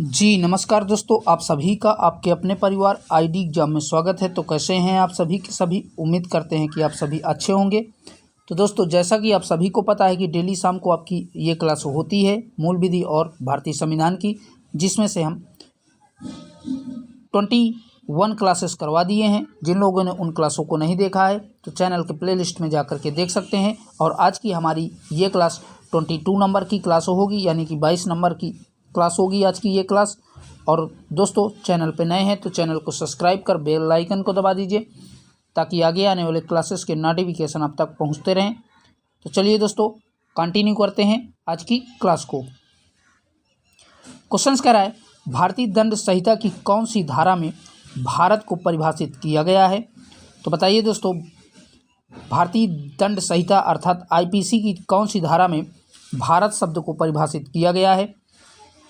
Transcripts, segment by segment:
जी नमस्कार दोस्तों, आप सभी का आपके अपने परिवार आईडी एग्जाम में स्वागत है। तो कैसे हैं आप सभी के सभी। उम्मीद करते हैं कि आप सभी अच्छे होंगे। तो दोस्तों, जैसा कि आप सभी को पता है कि डेली शाम को आपकी ये क्लास होती है मूल विधि और भारतीय संविधान की, जिसमें से हम 21 क्लासेस करवा दिए हैं। जिन लोगों ने उन क्लासों को नहीं देखा है तो चैनल के प्लेलिस्ट में जा कर के देख सकते हैं। और आज की हमारी ये क्लास 22 नंबर की क्लास होगी, यानी कि 22 नंबर की क्लास होगी आज की ये क्लास। और दोस्तों, चैनल पे नए हैं तो चैनल को सब्सक्राइब कर बेल आइकन को दबा दीजिए, ताकि आगे आने वाले क्लासेस के नोटिफिकेशन आप तक पहुंचते रहें। तो चलिए दोस्तों, कंटिन्यू करते हैं आज की क्लास को। क्वेश्चंस कह रहा है, भारतीय दंड संहिता की कौन सी धारा में भारत को परिभाषित किया गया है। तो बताइए दोस्तों, भारतीय दंड संहिता अर्थात आईपीसी की कौन सी धारा में भारत शब्द को परिभाषित किया गया है।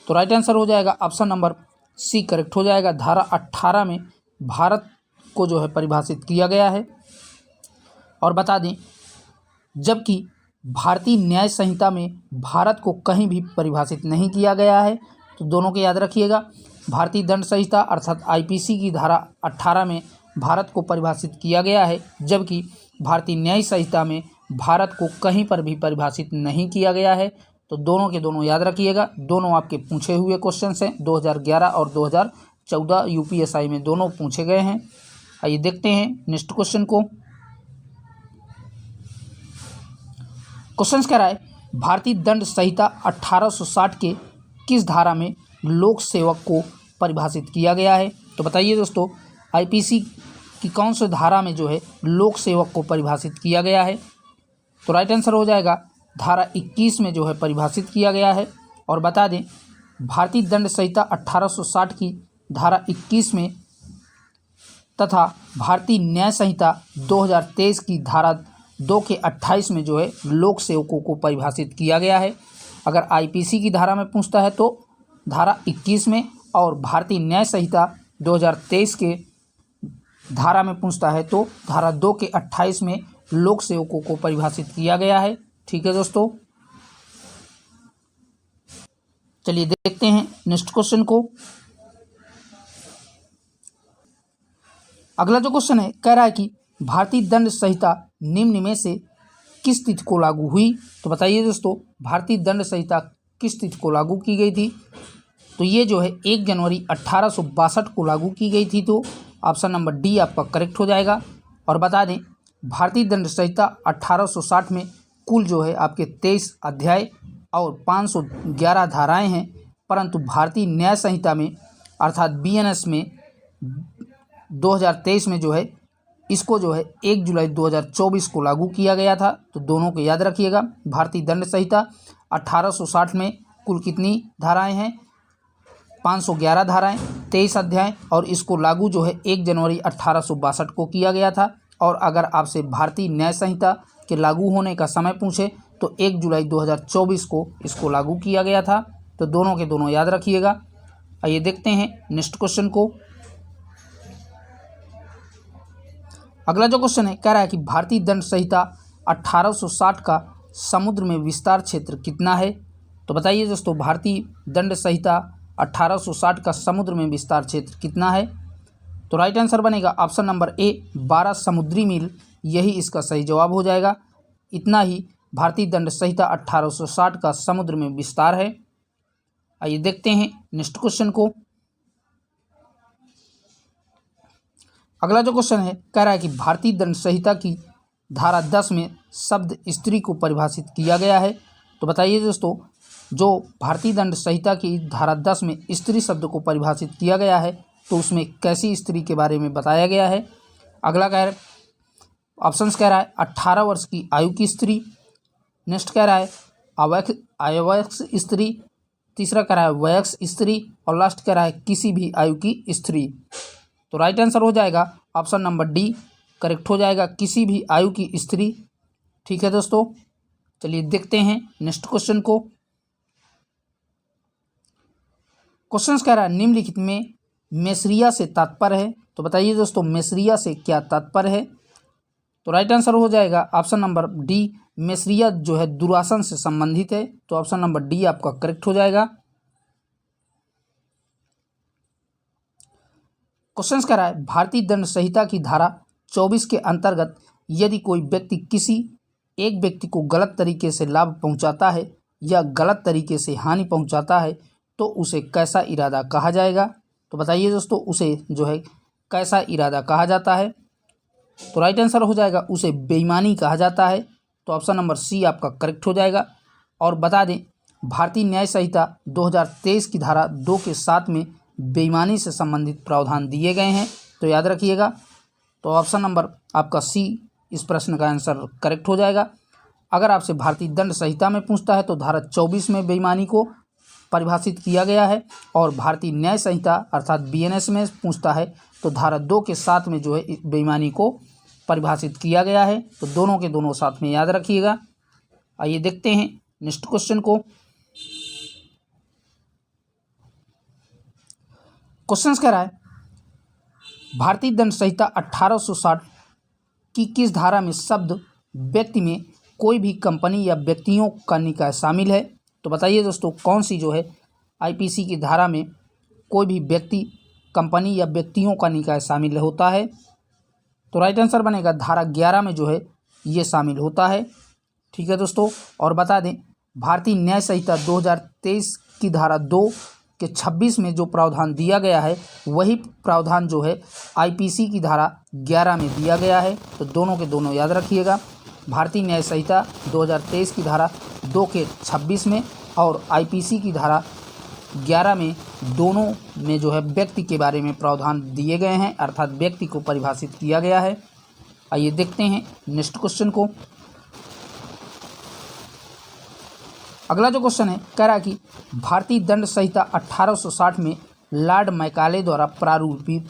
तो राइट आंसर हो जाएगा ऑप्शन नंबर सी करेक्ट हो जाएगा। धारा 18 में भारत को जो है परिभाषित किया गया है। और बता दें, जबकि भारतीय न्याय संहिता में भारत को कहीं भी परिभाषित नहीं किया गया है। तो दोनों को याद रखिएगा। भारतीय दंड संहिता अर्थात आईपीसी की धारा 18 में भारत को परिभाषित किया गया है, जबकि भारतीय न्याय संहिता में भारत को कहीं पर भी परिभाषित नहीं किया गया है। तो दोनों के दोनों याद रखिएगा। दोनों आपके पूछे हुए क्वेश्चन हैं। 2011 और 2014 यूपीएसआई में दोनों पूछे गए हैं। आइए देखते हैं नेक्स्ट क्वेश्चन को। क्वेश्चन कह रहा है, भारतीय दंड संहिता 1860 के किस धारा में लोक सेवक को परिभाषित किया गया है। तो बताइए दोस्तों, आईपीसी की कौन सी धारा में जो है लोक सेवक को परिभाषित किया गया है। तो राइट आंसर हो जाएगा धारा 21 में जो है परिभाषित किया गया है। और बता दें, भारतीय दंड संहिता 1860 की धारा 21 में तथा भारतीय न्याय संहिता 2023 की धारा 2 के 28 में जो है लोक सेवकों को परिभाषित किया गया है। अगर आईपीसी की धारा में पूछता है तो धारा 21 में, और भारतीय न्याय संहिता 2023 के धारा में पूछता है तो धारा 2 के 28 में लोक सेवकों को परिभाषित किया गया है। ठीक है दोस्तों, चलिए देखते हैं नेक्स्ट क्वेश्चन को। अगला जो क्वेश्चन है, कह रहा है कि भारतीय दंड संहिता निम्न में से किस तिथि को लागू हुई। तो बताइए दोस्तों, भारतीय दंड संहिता किस तिथि को लागू की गई थी। तो ये जो है 1 जनवरी 1862 को लागू की गई थी। तो ऑप्शन नंबर डी आपका करेक्ट हो जाएगा। और बता दें, भारतीय दंड संहिता 1860 में कुल जो है आपके 23 अध्याय और 511 धाराएं हैं, परंतु भारतीय न्याय संहिता में अर्थात बीएनएस में 2023 में जो है इसको जो है 1 जुलाई 2024 को लागू किया गया था। तो दोनों को याद रखिएगा। भारतीय दंड संहिता 1860 में कुल कितनी धाराएं हैं, 511 धाराएं, 23 अध्याय, और इसको लागू जो है 1 जनवरी 1862 को किया गया था। और अगर आपसे भारतीय न्याय संहिता के लागू होने का समय पूछे तो 1 जुलाई 2024 को इसको लागू किया गया था। तो दोनों के दोनों याद रखिएगा। आइए देखते हैं नेक्स्ट क्वेश्चन को। अगला जो क्वेश्चन है, कह रहा है कि भारतीय दंड संहिता 1860 का समुद्र में विस्तार क्षेत्र कितना है। तो बताइए दोस्तों, भारतीय दंड संहिता 1860 का समुद्र में विस्तार क्षेत्र कितना है। तो राइट आंसर बनेगा ऑप्शन नंबर ए 12 समुद्री मील। यही इसका सही जवाब हो जाएगा। इतना ही भारतीय दंड संहिता 1860 का समुद्र में विस्तार है। आइए देखते हैं नेक्स्ट क्वेश्चन को। अगला जो क्वेश्चन है, कह रहा है कि भारतीय दंड संहिता की धारा 10 में शब्द स्त्री को परिभाषित किया गया है। तो बताइए दोस्तों, जो भारतीय दंड संहिता की धारा 10 में स्त्री शब्द को परिभाषित किया गया है, तो उसमें कैसी स्त्री के बारे में बताया गया है। अगला कह रहा है, ऑप्शंस कह रहा है 18 वर्ष की आयु की स्त्री। नेक्स्ट कह रहा है अवयस्क स्त्री। तीसरा कह रहा है वयस्क स्त्री। और लास्ट कह रहा है किसी भी आयु की स्त्री। तो राइट आंसर हो जाएगा ऑप्शन नंबर डी करेक्ट हो जाएगा, किसी भी आयु की स्त्री। ठीक है दोस्तों, चलिए देखते हैं नेक्स्ट क्वेश्चन को। क्वेश्चन कह रहा है, निम्नलिखित में मेसरिया से तात्पर्य है। तो बताइए दोस्तों, मेसरिया से क्या तात्पर्य है। तो राइट आंसर हो जाएगा ऑप्शन नंबर डी, मेसरिया जो है दुरासन से संबंधित है। तो ऑप्शन नंबर डी आपका करेक्ट हो जाएगा। क्वेश्चन कह रहा है भारतीय दंड संहिता की धारा 24 के अंतर्गत यदि कोई व्यक्ति किसी एक व्यक्ति को गलत तरीके से लाभ पहुंचाता है या गलत तरीके से हानि पहुंचाता है तो उसे कैसा इरादा कहा जाएगा। तो बताइए दोस्तों, उसे जो है कैसा इरादा कहा जाता है। तो राइट आंसर हो जाएगा उसे बेईमानी कहा जाता है। तो ऑप्शन नंबर सी आपका करेक्ट हो जाएगा। और बता दें भारतीय न्याय संहिता 2023 की धारा 2 के 7 में बेईमानी से संबंधित प्रावधान दिए गए हैं, तो याद रखिएगा। तो ऑप्शन नंबर आपका सी इस प्रश्न का आंसर करेक्ट हो जाएगा। अगर आपसे भारतीय दंड संहिता में पूछता है तो धारा 24 में बेईमानी को परिभाषित किया गया है, और भारतीय न्याय संहिता अर्थात बीएनएस में पूछता है तो धारा 2 के 7 में जो है बेईमानी को परिभाषित किया गया है। तो दोनों के दोनों साथ में याद रखिएगा। आइए देखते हैं नेक्स्ट क्वेश्चन को। क्वेश्चन कह रहा है भारतीय दंड संहिता 1860 की किस धारा में शब्द व्यक्ति में कोई भी कंपनी या व्यक्तियों का निकाय शामिल है। तो बताइए दोस्तों कौन सी जो है आईपीसी की धारा में कोई भी व्यक्ति, कंपनी या व्यक्तियों का निकाय शामिल होता है। तो राइट आंसर बनेगा धारा 11 में जो है ये शामिल होता है। ठीक है दोस्तों, और बता दें भारतीय न्याय संहिता 2023 की धारा 2 के 26 में जो प्रावधान दिया गया है वही प्रावधान जो है आईपीसी की धारा 11 में दिया गया है। तो दोनों के दोनों याद रखिएगा, भारतीय न्याय संहिता 2023 की धारा 2 के 26 में और आईपीसी की धारा 11 में, दोनों में जो है व्यक्ति के बारे में प्रावधान दिए गए हैं, अर्थात व्यक्ति को परिभाषित किया गया है। आइए देखते हैं नेक्स्ट क्वेश्चन को। अगला जो क्वेश्चन है कह रहा है कि भारतीय दंड संहिता 1860 में लॉर्ड मैकाले द्वारा प्रारूपित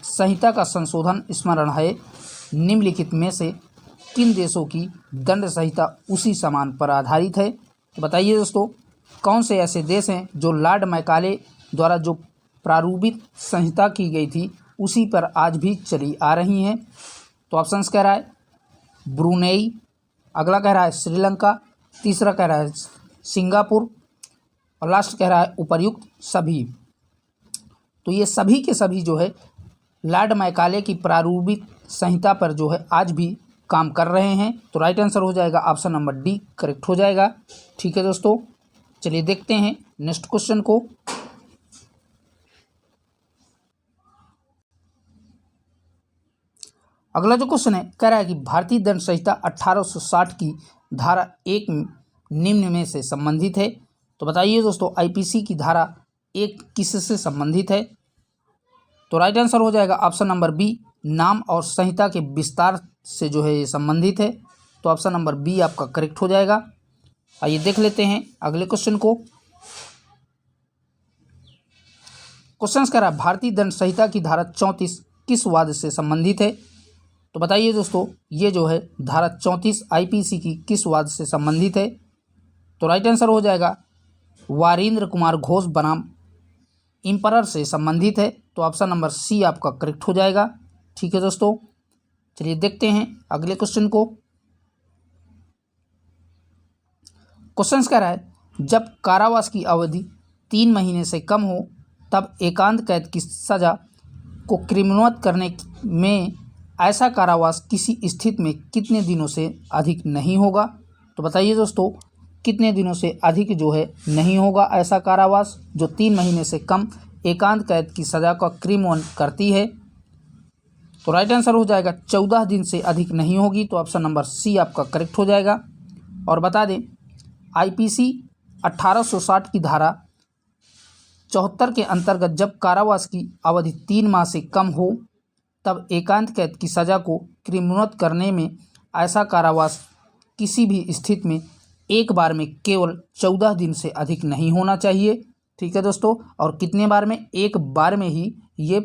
संहिता का संशोधन स्मरण है निम्नलिखित में से किन देशों की दंड संहिता उसी समान पर आधारित है। तो बताइए दोस्तों कौन से ऐसे देश हैं जो लॉर्ड मैकाले द्वारा जो प्रारूपित संहिता की गई थी उसी पर आज भी चली आ रही हैं। तो ऑप्शंस कह रहा है ब्रुनेई, अगला कह रहा है श्रीलंका, तीसरा कह रहा है सिंगापुर और लास्ट कह रहा है उपर्युक्त सभी। तो ये सभी के सभी जो है लॉर्ड मैकाले की प्रारूपित संहिता पर जो है आज भी काम कर रहे हैं। तो राइट आंसर हो जाएगा ऑप्शन नंबर डी करेक्ट हो जाएगा। ठीक है दोस्तों, चलिए देखते हैं नेक्स्ट क्वेश्चन को। अगला जो क्वेश्चन है कह रहा है कि भारतीय दंड संहिता 1860 की धारा 1 निम्न में से संबंधित है। तो बताइए दोस्तों आईपीसी की धारा 1 किससे संबंधित है। तो राइट आंसर हो जाएगा ऑप्शन नंबर बी, नाम और संहिता के विस्तार से जो है ये संबंधित है। तो ऑप्शन नंबर बी आपका करेक्ट हो जाएगा। आइए देख लेते हैं अगले क्वेश्चन को। क्वेश्चन कह रहा है भारतीय दंड संहिता की धारा 34 किस वाद से संबंधित है। तो बताइए दोस्तों ये जो है धारा 34 आईपीसी की किस वाद से संबंधित है। तो राइट आंसर हो जाएगा वारिंद्र कुमार घोष बनाम इम्परर से संबंधित है। तो ऑप्शन नंबर सी आपका करेक्ट हो जाएगा। ठीक है दोस्तों, चलिए देखते हैं अगले क्वेश्चन को। क्वेश्चन कह रहा है जब कारावास की अवधि 3 महीने से कम हो तब एकांत कैद की सज़ा को क्रिमिनोत करने में ऐसा कारावास किसी स्थिति में कितने दिनों से अधिक नहीं होगा। तो बताइए दोस्तों कितने दिनों से अधिक जो है नहीं होगा ऐसा कारावास जो 3 महीने से कम एकांत कैद की सज़ा का क्रिमिनोत करती है। तो राइट आंसर हो जाएगा 14 दिन से अधिक नहीं होगी। तो ऑप्शन नंबर सी आपका करेक्ट हो जाएगा। और बता दें आईपीसी 1860 की धारा 74 के अंतर्गत जब कारावास की अवधि 3 माह से कम हो तब एकांत कैद की सज़ा को क्रिमिनोत करने में ऐसा कारावास किसी भी स्थिति में एक बार में केवल 14 दिन से अधिक नहीं होना चाहिए। ठीक है दोस्तों, और कितने बार में, एक बार में ही ये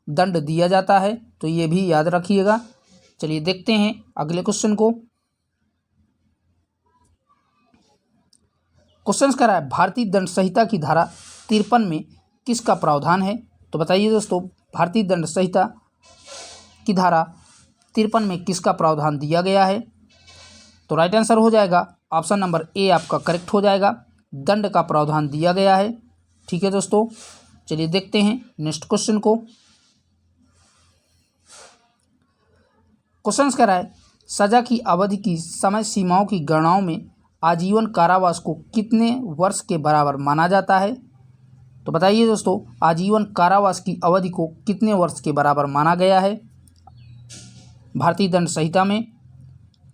दंड दिया जाता है, तो ये भी याद रखिएगा। चलिए देखते हैं अगले क्वेश्चन को। क्वेश्चन कह रहा है भारतीय दंड संहिता की धारा 53 में किसका प्रावधान है। तो बताइए दोस्तों भारतीय दंड संहिता की धारा 53 में किसका प्रावधान दिया गया है। तो राइट आंसर हो जाएगा ऑप्शन नंबर ए आपका करेक्ट हो जाएगा, दंड का प्रावधान दिया गया है। ठीक है दोस्तों, चलिए देखते हैं नेक्स्ट क्वेश्चन को। क्वेश्चन कह रहा है सजा की अवधि की समय सीमाओं की गणनाओं में आजीवन कारावास को कितने वर्ष के बराबर माना जाता है। तो बताइए दोस्तों, आजीवन कारावास की अवधि को कितने वर्ष के बराबर माना गया है भारतीय दंड संहिता में।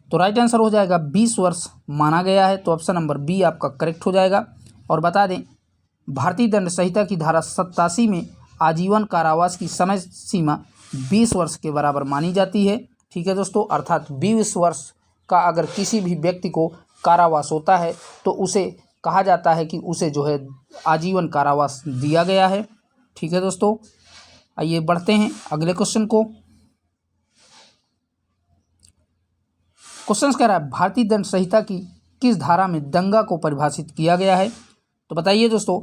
तो राइट आंसर हो जाएगा 20 वर्ष माना गया है। तो ऑप्शन नंबर बी आपका करेक्ट हो जाएगा। और बता दें, भारतीय दंड संहिता की धारा 87 में आजीवन कारावास की समय सीमा 20 वर्ष के बराबर मानी जाती है। ठीक है दोस्तों, अर्थात 20 वर्ष का अगर किसी भी व्यक्ति को कारावास होता है तो उसे कहा जाता है कि उसे जो है आजीवन कारावास दिया गया है। ठीक है दोस्तों, आइए बढ़ते हैं अगले क्वेश्चन को। क्वेश्चन कह रहा है भारतीय दंड संहिता की किस धारा में दंगा को परिभाषित किया गया है। तो बताइए दोस्तों,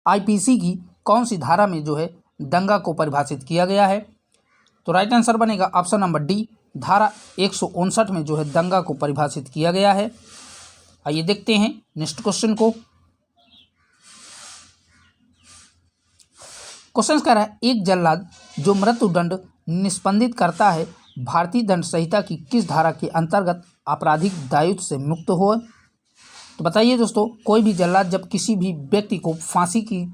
आईपीसी की कौन सी धारा में जो है दंगा को परिभाषित किया गया है। तो राइट आंसर बनेगा ऑप्शन नंबर डी, धारा 159 में जो है दंगा को परिभाषित किया गया है। आइए देखते हैं नेक्स्ट क्वेश्चन को। क्वेश्चन कह रहा है एक जल्लाद जो मृत्युदंड निष्पंदित करता है भारतीय दंड संहिता की किस धारा के अंतर्गत आपराधिक दायित्व से मुक्त हो। तो बताइए दोस्तों, कोई भी जल्लाद जब किसी भी व्यक्ति को फांसी की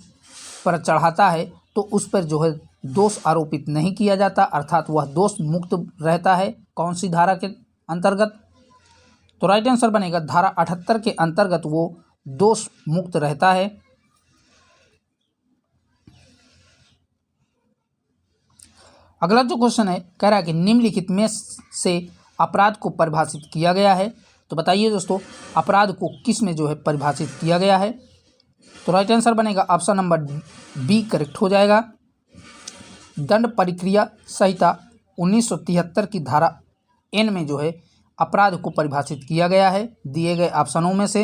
पर चढ़ाता है तो उस पर जो है दोष आरोपित नहीं किया जाता, अर्थात वह दोष मुक्त रहता है। कौन सी धारा के अंतर्गत। तो राइट आंसर बनेगा धारा 78 के अंतर्गत वो दोष मुक्त रहता है। अगला जो क्वेश्चन है कह रहा है कि निम्नलिखित में से अपराध को परिभाषित किया गया है। तो बताइए दोस्तों, अपराध को किस में जो है परिभाषित किया गया है। तो राइट आंसर बनेगा ऑप्शन नंबर बी करेक्ट हो जाएगा। दंड प्रक्रिया संहिता 1973 की धारा एन में जो है अपराध को परिभाषित किया गया है दिए गए ऑप्शनों में से।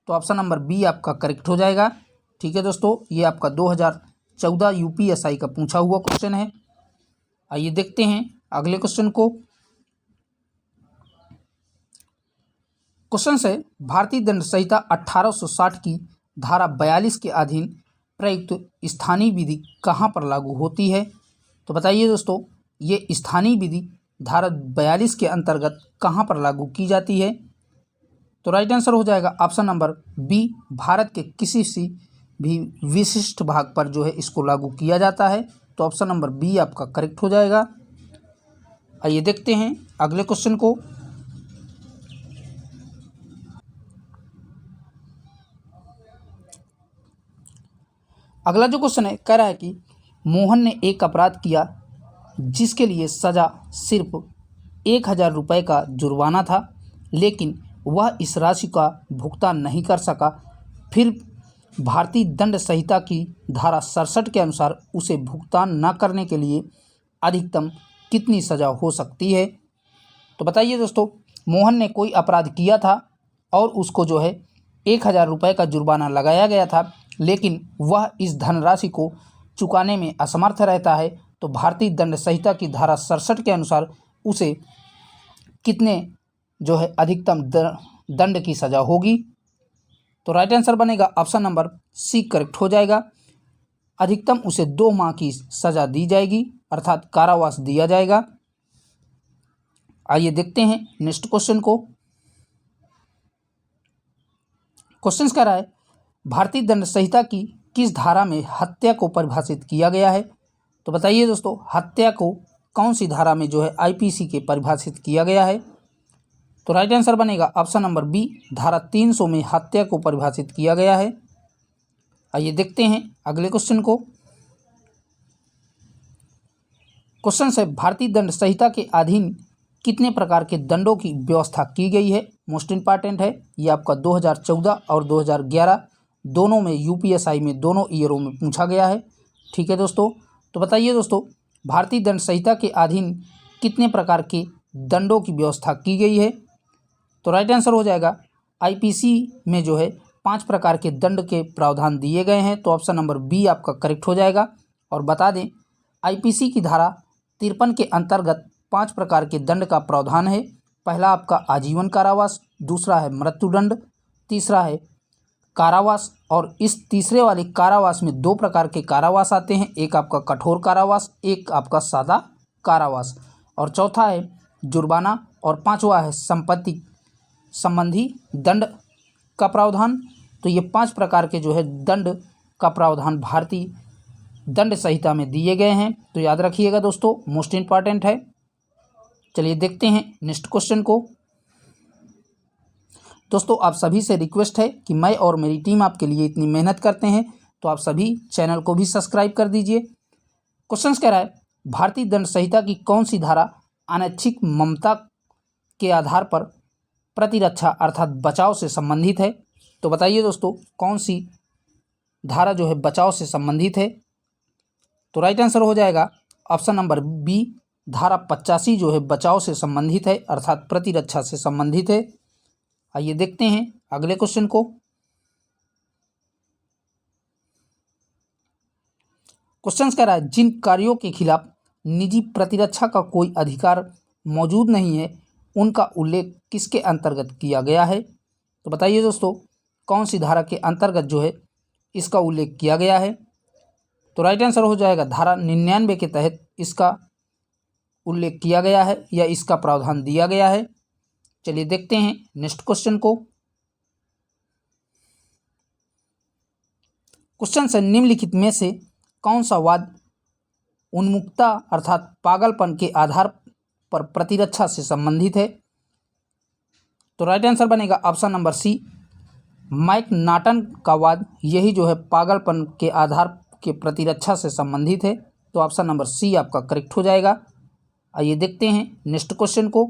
तो ऑप्शन नंबर बी आपका करेक्ट हो जाएगा। ठीक है दोस्तों, ये आपका 2014 यूपीएसआई का पूछा हुआ क्वेश्चन है। आइए देखते हैं अगले क्वेश्चन को। क्वेश्चन है भारतीय दंड संहिता 1860 की धारा 42 के अधीन प्रयुक्त स्थानीय विधि कहाँ पर लागू होती है। तो बताइए दोस्तों, ये स्थानीय विधि धारा 42 के अंतर्गत कहाँ पर लागू की जाती है। तो राइट आंसर हो जाएगा ऑप्शन नंबर बी, भारत के किसी सी भी विशिष्ट भाग पर जो है इसको लागू किया जाता है। तो ऑप्शन नंबर बी आपका करेक्ट हो जाएगा। आइए देखते हैं अगले क्वेश्चन को। अगला जो क्वेश्चन है कह रहा है कि मोहन ने एक अपराध किया जिसके लिए सज़ा सिर्फ 1000 रुपये का जुर्माना था, लेकिन वह इस राशि का भुगतान नहीं कर सका। फिर भारतीय दंड संहिता की धारा 67 के अनुसार उसे भुगतान न करने के लिए अधिकतम कितनी सज़ा हो सकती है। तो बताइए दोस्तों, मोहन ने कोई अपराध किया था और उसको जो है 1000 रुपये का जुर्माना लगाया गया था, लेकिन वह इस धनराशि को चुकाने में असमर्थ रहता है। तो भारतीय दंड संहिता की धारा 67 के अनुसार उसे कितने जो है अधिकतम दंड की सज़ा होगी। तो राइट आंसर बनेगा ऑप्शन नंबर सी करेक्ट हो जाएगा। अधिकतम उसे 2 माह की सज़ा दी जाएगी, अर्थात कारावास दिया जाएगा। आइए देखते हैं नेक्स्ट क्वेश्चन को। क्वेश्चन कह रहा है भारतीय दंड संहिता की किस धारा में हत्या को परिभाषित किया गया है। तो बताइए दोस्तों, हत्या को कौन सी धारा में जो है आईपीसी के परिभाषित किया गया है। तो राइट आंसर बनेगा ऑप्शन नंबर बी, धारा 300 में हत्या को परिभाषित किया गया है। आइए देखते हैं अगले क्वेश्चन को। क्वेश्चन है भारतीय दंड संहिता के अधीन कितने प्रकार के दंडों की व्यवस्था की गई है। मोस्ट इंपॉर्टेंट है, ये आपका 2014 और 2011 दोनों में यूपीएसआई में दोनों ईयरों में पूछा गया है। ठीक है दोस्तों, तो बताइए दोस्तों, भारतीय दंड संहिता के अधीन कितने प्रकार के दंडों की व्यवस्था की गई है। तो राइट आंसर हो जाएगा आईपीसी में जो है 5 प्रकार के दंड के प्रावधान दिए गए हैं। तो ऑप्शन नंबर बी आपका करेक्ट हो जाएगा। और बता दें, आईपीसी की धारा 53 के अंतर्गत 5 प्रकार के दंड का प्रावधान है। पहला आपका आजीवन कारावास, दूसरा है मृत्युदंड, तीसरा है कारावास, और इस तीसरे वाले कारावास में 2 प्रकार के कारावास आते हैं, एक आपका कठोर कारावास, एक आपका सादा कारावास, और चौथा है जुर्माना, और पांचवा है संपत्ति संबंधी दंड का प्रावधान। तो ये 5 प्रकार के जो है दंड का प्रावधान भारतीय दंड संहिता में दिए गए हैं। तो याद रखिएगा दोस्तों, मोस्ट इम्पॉर्टेंट है। चलिए देखते हैं नेक्स्ट क्वेश्चन को। दोस्तों आप सभी से रिक्वेस्ट है कि मैं और मेरी टीम आपके लिए इतनी मेहनत करते हैं, तो आप सभी चैनल को भी सब्सक्राइब कर दीजिए। क्वेश्चन कह रहा है, भारतीय दंड संहिता की कौन सी धारा अनैच्छिक ममता के आधार पर प्रतिरक्षा अर्थात बचाव से संबंधित है? तो बताइए दोस्तों, कौन सी धारा जो है बचाव से संबंधित है? तो राइट आंसर हो जाएगा ऑप्शन नंबर बी, धारा 85 जो है बचाव से संबंधित है अर्थात प्रतिरक्षा से संबंधित है। आइए देखते हैं अगले क्वेश्चन को। क्वेश्चन कह रहा है, जिन कार्यों के खिलाफ निजी प्रतिरक्षा का कोई अधिकार मौजूद नहीं है उनका उल्लेख किसके अंतर्गत किया गया है? तो बताइए दोस्तों, कौन सी धारा के अंतर्गत जो है इसका उल्लेख किया गया है? तो राइट आंसर हो जाएगा धारा 99 के तहत इसका उल्लेख किया गया है या इसका प्रावधान दिया गया है। चलिए देखते हैं नेक्स्ट क्वेश्चन को। क्वेश्चन से निम्नलिखित में से कौन सा वाद उन्मुक्ता अर्थात पागलपन के आधार पर प्रतिरक्षा से संबंधित है? तो राइट आंसर बनेगा ऑप्शन नंबर सी, मैकनाटन का वाद यही जो है पागलपन के आधार के प्रतिरक्षा से संबंधित है। तो ऑप्शन नंबर सी आपका करेक्ट हो जाएगा। आइए देखते हैं नेक्स्ट क्वेश्चन को।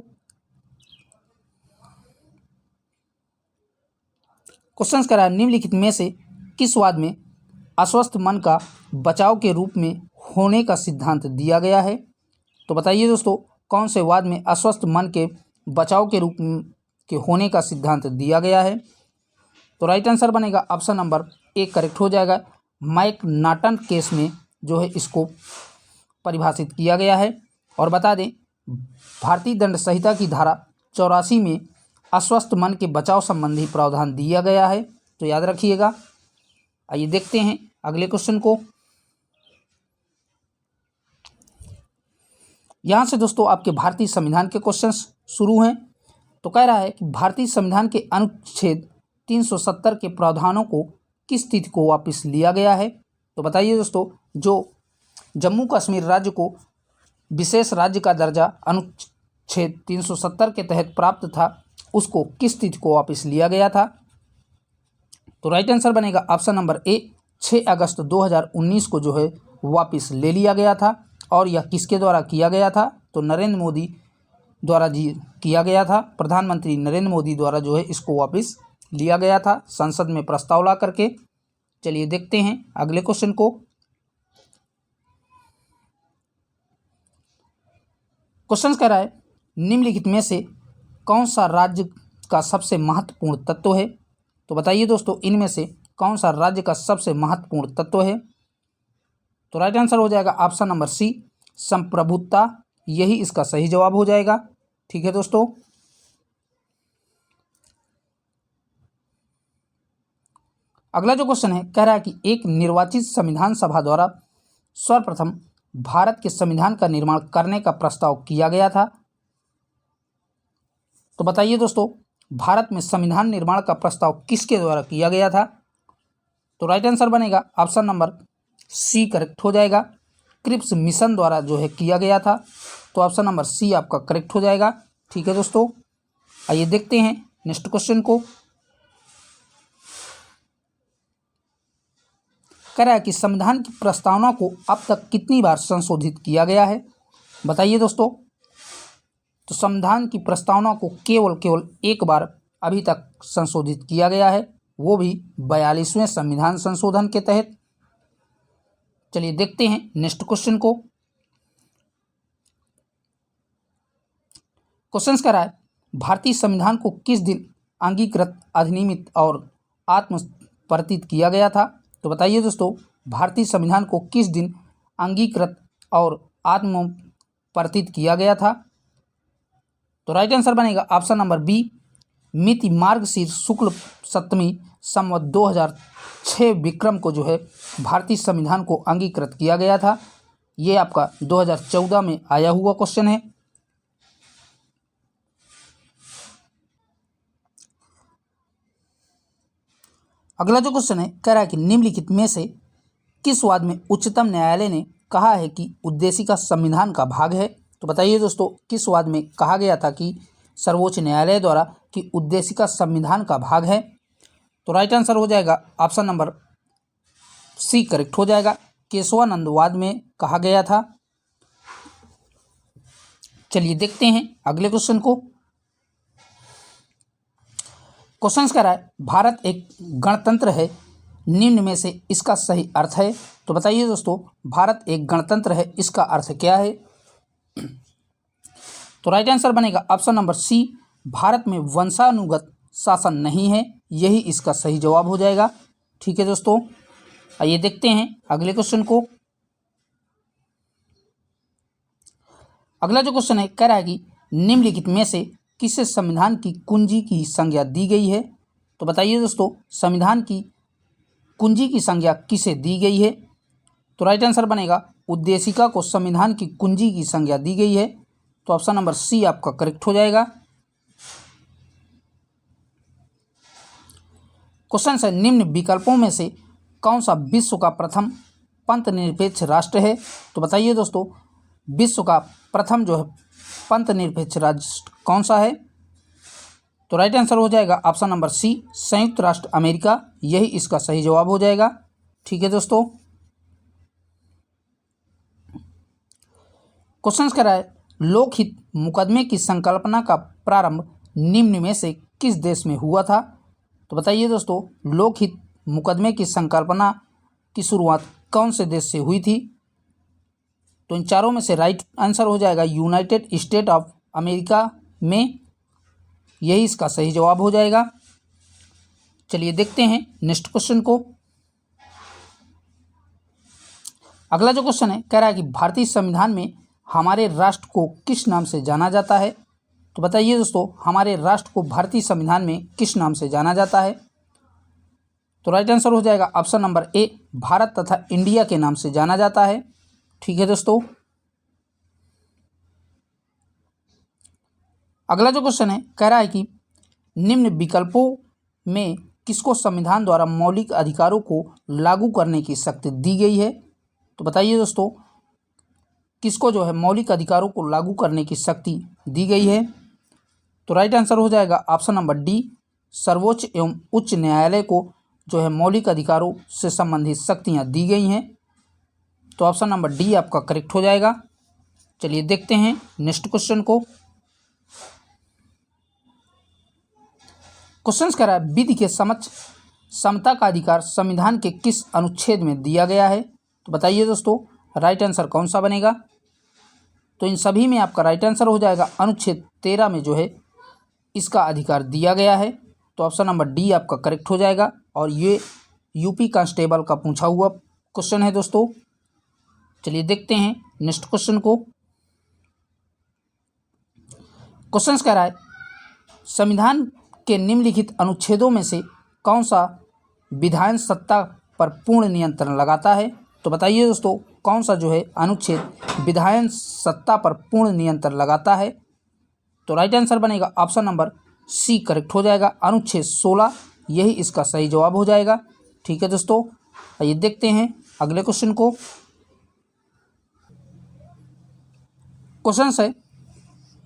क्वेश्चन कह रहा है, निम्नलिखित में से किस वाद में अस्वस्थ मन का बचाव के रूप में होने का सिद्धांत दिया गया है? तो बताइए दोस्तों, कौन से वाद में अस्वस्थ मन के बचाव के रूप के होने का सिद्धांत दिया गया है? तो राइट आंसर बनेगा ऑप्शन नंबर ए करेक्ट हो जाएगा। मैकनाटन केस में जो है इसको परिभाषित किया गया है। और बता दें, भारतीय दंड संहिता की धारा 84 में अस्वस्थ मन के बचाव संबंधी प्रावधान दिया गया है। तो याद रखिएगा। आइए देखते हैं अगले क्वेश्चन को। यहाँ से दोस्तों आपके भारतीय संविधान के क्वेश्चंस शुरू हैं। तो कह रहा है कि भारतीय संविधान के अनुच्छेद 370 के प्रावधानों को किस तिथि को वापस लिया गया है? तो बताइए दोस्तों, जो जम्मू कश्मीर राज्य को विशेष राज्य का दर्जा अनुच्छेद 370 के तहत प्राप्त था, उसको किस तिथि को वापस लिया गया था? तो राइट आंसर बनेगा ऑप्शन नंबर ए, 6 अगस्त 2019 को जो है वापस ले लिया गया था। और यह किसके द्वारा किया गया था? तो नरेंद्र मोदी द्वारा जी किया गया था। प्रधानमंत्री नरेंद्र मोदी द्वारा जो है इसको वापस लिया गया था संसद में प्रस्ताव ला करके। चलिए देखते हैं अगले क्वेश्चन को। क्वेश्चन कह रहा है, निम्नलिखित में से कौन सा राज्य का सबसे महत्वपूर्ण तत्व है? तो बताइए दोस्तों, इनमें से कौन सा राज्य का सबसे महत्वपूर्ण तत्व है? तो राइट आंसर हो जाएगा ऑप्शन नंबर सी, संप्रभुता, यही इसका सही जवाब हो जाएगा। ठीक है दोस्तों। अगला जो क्वेश्चन है, कह रहा है कि एक निर्वाचित संविधान सभा द्वारा सर्वप्रथम भारत के संविधान का निर्माण करने का प्रस्ताव किया गया था। तो बताइए दोस्तों, भारत में संविधान निर्माण का प्रस्ताव किसके द्वारा किया गया था? तो राइट आंसर बनेगा ऑप्शन नंबर सी करेक्ट हो जाएगा। क्रिप्स मिशन द्वारा जो है किया गया था। तो ऑप्शन नंबर सी आपका करेक्ट हो जाएगा। ठीक है दोस्तों। आइए देखते हैं नेक्स्ट क्वेश्चन को। कह रहा है कि संविधान की प्रस्तावना को अब तक कितनी बार संशोधित किया गया है? बताइए दोस्तों। तो संविधान की प्रस्तावना को केवल एक बार अभी तक संशोधित किया गया है, वो भी 42वें संविधान संशोधन के तहत। चलिए देखते हैं नेक्स्ट क्वेश्चन को। क्वेश्चन कह रहा है, भारतीय संविधान को किस दिन अंगीकृत, अधिनियमित और आत्मप्रतीत किया गया था? तो बताइए दोस्तों, भारतीय संविधान को किस दिन अंगीकृत और आत्मप्रतीत किया गया था? तो राइट आंसर बनेगा ऑप्शन नंबर बी, मिति मार्गशीर शुक्ल सप्तमी संवत 2006 विक्रम को जो है भारतीय संविधान को अंगीकृत किया गया था। ये आपका 2014 में आया हुआ क्वेश्चन है। अगला जो क्वेश्चन है कह रहा है कि निम्नलिखित में से किस वाद में उच्चतम न्यायालय ने कहा है कि उद्देशिका संविधान का भाग है। तो बताइए दोस्तों, किस वाद में कहा गया था कि सर्वोच्च न्यायालय द्वारा कि उद्देशिका संविधान का भाग है। तो राइट आंसर हो जाएगा ऑप्शन नंबर सी करेक्ट हो जाएगा। केशवानंद वाद में कहा गया था। चलिए देखते हैं अगले क्वेश्चन को। क्वेश्चन कह रहा है भारत एक गणतंत्र है, निम्न में से इसका सही अर्थ है। तो बताइए दोस्तों, भारत एक गणतंत्र है, इसका अर्थ क्या है। तो राइट आंसर बनेगा ऑप्शन नंबर सी, भारत में वंशानुगत शासन नहीं है, यही इसका सही जवाब हो जाएगा। ठीक है दोस्तों, आइए देखते हैं अगले क्वेश्चन को। अगला जो क्वेश्चन है कह रहा है कि निम्नलिखित में से किसे संविधान की कुंजी की संज्ञा दी गई है। तो बताइए दोस्तों, संविधान की कुंजी की संज्ञा किसे दी गई है। तो राइट आंसर बनेगा उद्देशिका को संविधान की कुंजी की संज्ञा दी गई है। तो ऑप्शन नंबर सी आपका करेक्ट हो जाएगा। क्वेश्चन है निम्न विकल्पों में से कौन सा विश्व का प्रथम पंथ निरपेक्ष राष्ट्र है। तो बताइए दोस्तों, विश्व का प्रथम जो है पंथ निरपेक्ष राष्ट्र कौन सा है। तो राइट आंसर हो जाएगा ऑप्शन नंबर सी, संयुक्त राष्ट्र अमेरिका, यही इसका सही जवाब हो जाएगा। ठीक है दोस्तों, क्वेश्चन कह रहा है लोकहित मुकदमे की संकल्पना का प्रारंभ निम्न में से किस देश में हुआ था। तो बताइए दोस्तों, लोकहित मुकदमे की संकल्पना की शुरुआत कौन से देश से हुई थी। तो इन चारों में से राइट आंसर हो जाएगा यूनाइटेड स्टेट ऑफ अमेरिका में, यही इसका सही जवाब हो जाएगा। चलिए देखते हैं नेक्स्ट क्वेश्चन को। अगला जो क्वेश्चन है कह रहा है कि भारतीय संविधान में हमारे राष्ट्र को किस नाम से जाना जाता है। तो बताइए दोस्तों, हमारे राष्ट्र को भारतीय संविधान में किस नाम से जाना जाता है। तो राइट आंसर हो जाएगा ऑप्शन नंबर ए, भारत तथा इंडिया के नाम से जाना जाता है। ठीक है दोस्तों, अगला जो क्वेश्चन है कह रहा है कि निम्न विकल्पों में किसको संविधान द्वारा मौलिक अधिकारों को लागू करने की शक्ति दी गई है। तो बताइए दोस्तों, किसको जो है मौलिक अधिकारों को लागू करने की शक्ति दी गई है। तो राइट आंसर हो जाएगा ऑप्शन नंबर डी, सर्वोच्च एवं उच्च न्यायालय को जो है मौलिक अधिकारों से संबंधित शक्तियां दी गई हैं। तो ऑप्शन नंबर डी आपका करेक्ट हो जाएगा। चलिए देखते हैं नेक्स्ट क्वेश्चन को। क्वेश्चन कह रहा है विधि के समक्ष समता का अधिकार संविधान के किस अनुच्छेद में दिया गया है। तो बताइए दोस्तों, राइट आंसर कौन सा बनेगा। तो इन सभी में आपका राइट आंसर हो जाएगा अनुच्छेद 13 में जो है इसका अधिकार दिया गया है। तो ऑप्शन नंबर डी आपका करेक्ट हो जाएगा। और ये यूपी कांस्टेबल का पूछा हुआ क्वेश्चन है दोस्तों। चलिए देखते हैं नेक्स्ट क्वेश्चन को। क्वेश्चन कह रहा है संविधान के निम्नलिखित अनुच्छेदों में से कौन सा विधायन सत्ता पर पूर्ण नियंत्रण लगाता है। तो बताइए दोस्तों, कौन सा जो है अनुच्छेद विधायन सत्ता पर पूर्ण नियंत्रण लगाता है। तो राइट आंसर बनेगा ऑप्शन नंबर सी करेक्ट हो जाएगा, अनुच्छेद 16, यही इसका सही जवाब हो जाएगा। ठीक है दोस्तों, आइए देखते हैं अगले क्वेश्चन को। क्वेश्चन है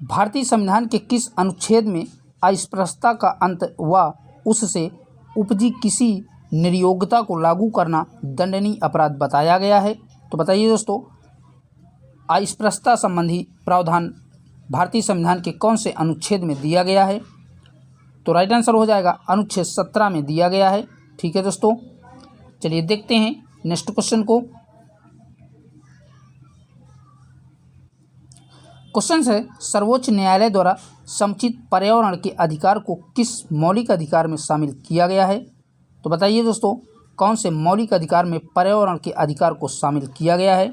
भारतीय संविधान के किस अनुच्छेद में अस्पृश्यता का अंत व उससे उपजी किसी निर्योग्यता को लागू करना दंडनीय अपराध बताया गया है। तो बताइए दोस्तों, अस्पृश्यता संबंधी प्रावधान भारतीय संविधान के कौन से अनुच्छेद में दिया गया है। तो राइट आंसर हो जाएगा अनुच्छेद 17 में दिया गया है। ठीक है दोस्तों, चलिए देखते हैं नेक्स्ट क्वेश्चन को। क्वेश्चन है सर्वोच्च न्यायालय द्वारा समुचित पर्यावरण के अधिकार को किस मौलिक अधिकार में शामिल किया गया है। तो बताइए दोस्तों, कौन से मौलिक अधिकार में पर्यावरण के अधिकार को शामिल किया गया है।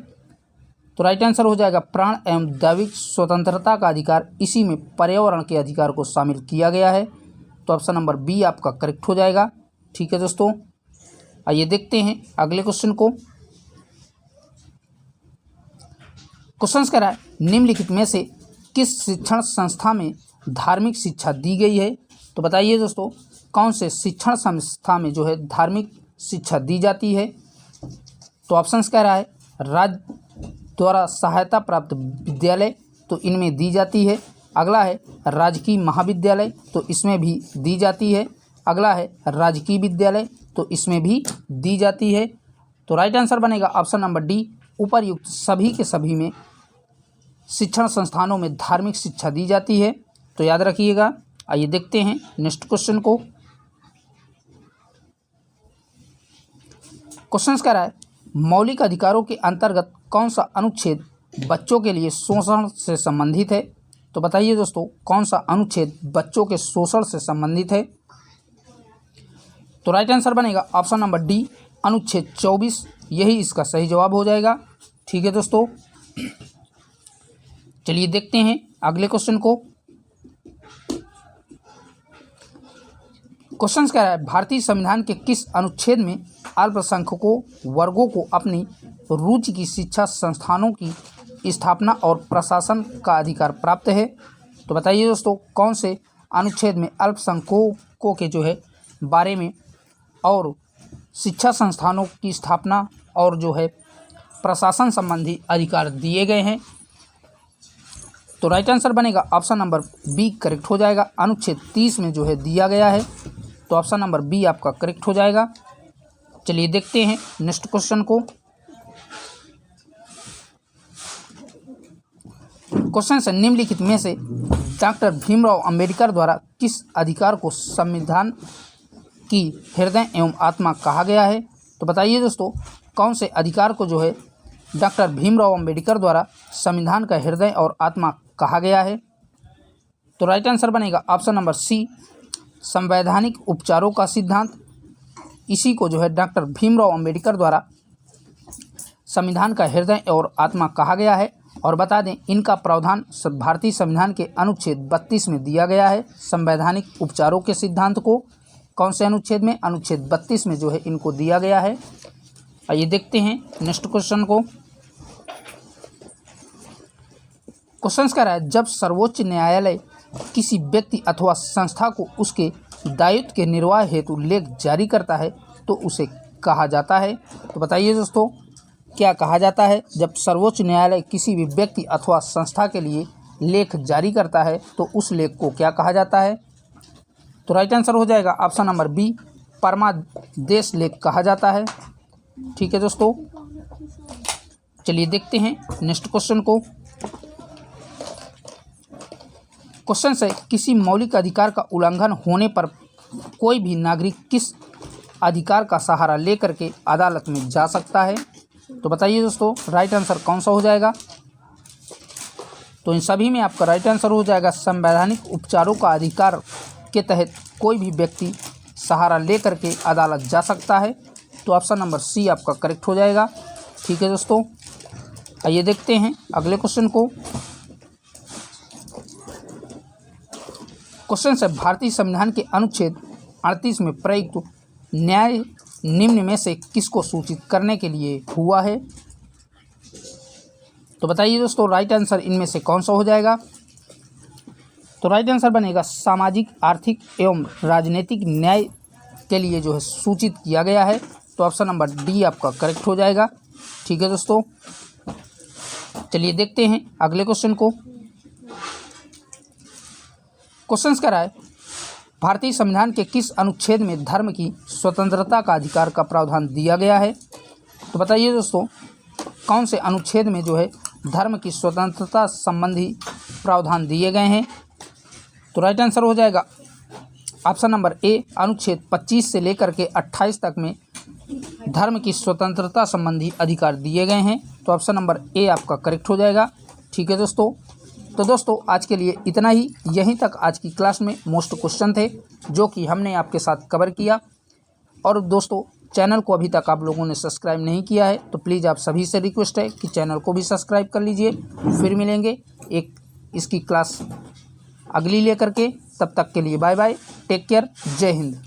तो राइट आंसर हो जाएगा प्राण एवं दैविक स्वतंत्रता का अधिकार, इसी में पर्यावरण के अधिकार को शामिल किया गया है। तो ऑप्शन नंबर बी आपका करेक्ट हो जाएगा। ठीक है दोस्तों, आइए देखते हैं अगले क्वेश्चन को। क्वेश्चन कह रहा है निम्नलिखित में से किस शिक्षण संस्था में धार्मिक शिक्षा दी गई है। तो बताइए दोस्तों कौन से शिक्षण संस्था में जो है धार्मिक शिक्षा दी जाती है। तो ऑप्शंस कह रहा है राज्य द्वारा सहायता प्राप्त विद्यालय, तो इनमें दी जाती है। अगला है राजकीय महाविद्यालय, तो इसमें भी दी जाती है। अगला है राजकीय विद्यालय, तो इसमें भी दी जाती है। तो राइट आंसर बनेगा ऑप्शन नंबर डी, उपरयुक्त सभी के सभी में शिक्षण संस्थानों में धार्मिक शिक्षा दी जाती है। तो याद रखिएगा। आइए देखते हैं नेक्स्ट क्वेश्चन को। क्वेश्चन कह रहा है मौलिक अधिकारों के अंतर्गत कौन सा अनुच्छेद बच्चों के लिए शोषण से संबंधित है। तो बताइए दोस्तों कौन सा अनुच्छेद बच्चों के शोषण से संबंधित है। तो राइट आंसर बनेगा ऑप्शन नंबर डी, अनुच्छेद 24, यही इसका सही जवाब हो जाएगा। ठीक है दोस्तों, चलिए देखते हैं अगले क्वेश्चन को। क्वेश्चन कह रहा है भारतीय संविधान के किस अनुच्छेद में अल्पसंख्यकों वर्गों को अपनी रुचि की शिक्षा संस्थानों की स्थापना और प्रशासन का अधिकार प्राप्त है। तो बताइए दोस्तों कौन से अनुच्छेद में अल्पसंख्यकों के जो है बारे में और शिक्षा संस्थानों की स्थापना और जो है प्रशासन संबंधी अधिकार दिए गए हैं। तो राइट आंसर बनेगा ऑप्शन नंबर बी, करेक्ट हो जाएगा। अनुच्छेद 30 में जो है दिया गया है, तो ऑप्शन नंबर बी आपका करेक्ट हो जाएगा। चलिए देखते हैं नेक्स्ट क्वेश्चन को। क्वेश्चन से निम्नलिखित में से डॉक्टर भीमराव अंबेडकर द्वारा किस अधिकार को संविधान की हृदय एवं आत्मा कहा गया है। तो बताइए दोस्तों कौन से अधिकार को जो है डॉक्टर भीमराव अंबेडकर द्वारा संविधान का हृदय और आत्मा कहा गया है। तो राइट आंसर बनेगा ऑप्शन नंबर सी, संवैधानिक उपचारों का सिद्धांत। इसी को जो है डॉक्टर भीमराव अंबेडकर द्वारा संविधान का हृदय और आत्मा कहा गया है। और बता दें इनका प्रावधान भारतीय संविधान के अनुच्छेद 32 में दिया गया है। संवैधानिक उपचारों के सिद्धांत को कौन से अनुच्छेद में, अनुच्छेद 32 में जो है इनको दिया गया है। आइए देखते हैं नेक्स्ट क्वेश्चन को। क्वेश्चन कह रहा है जब सर्वोच्च न्यायालय किसी व्यक्ति अथवा संस्था को उसके दायित्व के निर्वाह हेतु लेख जारी करता है तो उसे कहा जाता है। तो बताइए दोस्तों क्या कहा जाता है जब सर्वोच्च न्यायालय किसी भी व्यक्ति अथवा संस्था के लिए लेख जारी करता है तो उस लेख को क्या कहा जाता है। तो राइट आंसर हो जाएगा ऑप्शन नंबर बी, परमादेश लेख कहा जाता है। ठीक है दोस्तों, चलिए देखते हैं नेक्स्ट क्वेश्चन को। क्वेश्चन से किसी मौलिक अधिकार का उल्लंघन होने पर कोई भी नागरिक किस अधिकार का सहारा लेकर के अदालत में जा सकता है। तो बताइए दोस्तों राइट आंसर कौन सा हो जाएगा। तो इन सभी में आपका राइट आंसर हो जाएगा संवैधानिक उपचारों का अधिकार के तहत कोई भी व्यक्ति सहारा लेकर के अदालत जा सकता है। तो ऑप्शन नंबर सी आपका करेक्ट हो जाएगा। ठीक है दोस्तों, आइए देखते हैं अगले क्वेश्चन को। क्वेश्चन है भारतीय संविधान के अनुच्छेद 38 में प्रयुक्त न्याय निम्न में से किसको सूचित करने के लिए हुआ है। तो बताइए दोस्तों राइट आंसर इनमें से कौन सा हो जाएगा। तो राइट आंसर बनेगा सामाजिक, आर्थिक एवं राजनीतिक न्याय के लिए जो है सूचित किया गया है। तो ऑप्शन नंबर डी आपका करेक्ट हो जाएगा। ठीक है दोस्तों, चलिए देखते हैं अगले क्वेश्चन को। क्वेश्चन कह रहा है भारतीय संविधान के किस अनुच्छेद में धर्म की स्वतंत्रता का अधिकार का प्रावधान दिया गया है। तो बताइए दोस्तों कौन से अनुच्छेद में जो है धर्म की स्वतंत्रता संबंधी प्रावधान दिए गए हैं। तो राइट आंसर हो जाएगा ऑप्शन नंबर ए, अनुच्छेद 25 से लेकर के 28 तक में धर्म की स्वतंत्रता संबंधी अधिकार दिए गए हैं। तो ऑप्शन नंबर ए आपका करेक्ट हो जाएगा। ठीक है दोस्तों, तो दोस्तों आज के लिए इतना ही। यहीं तक आज की क्लास में मोस्ट क्वेश्चन थे जो कि हमने आपके साथ कवर किया। और दोस्तों चैनल को अभी तक आप लोगों ने सब्सक्राइब नहीं किया है तो प्लीज़ आप सभी से रिक्वेस्ट है कि चैनल को भी सब्सक्राइब कर लीजिए। फिर मिलेंगे एक इसकी क्लास अगली लेकर के, तब तक के लिए बाय बाय, टेक केयर, जय हिंद।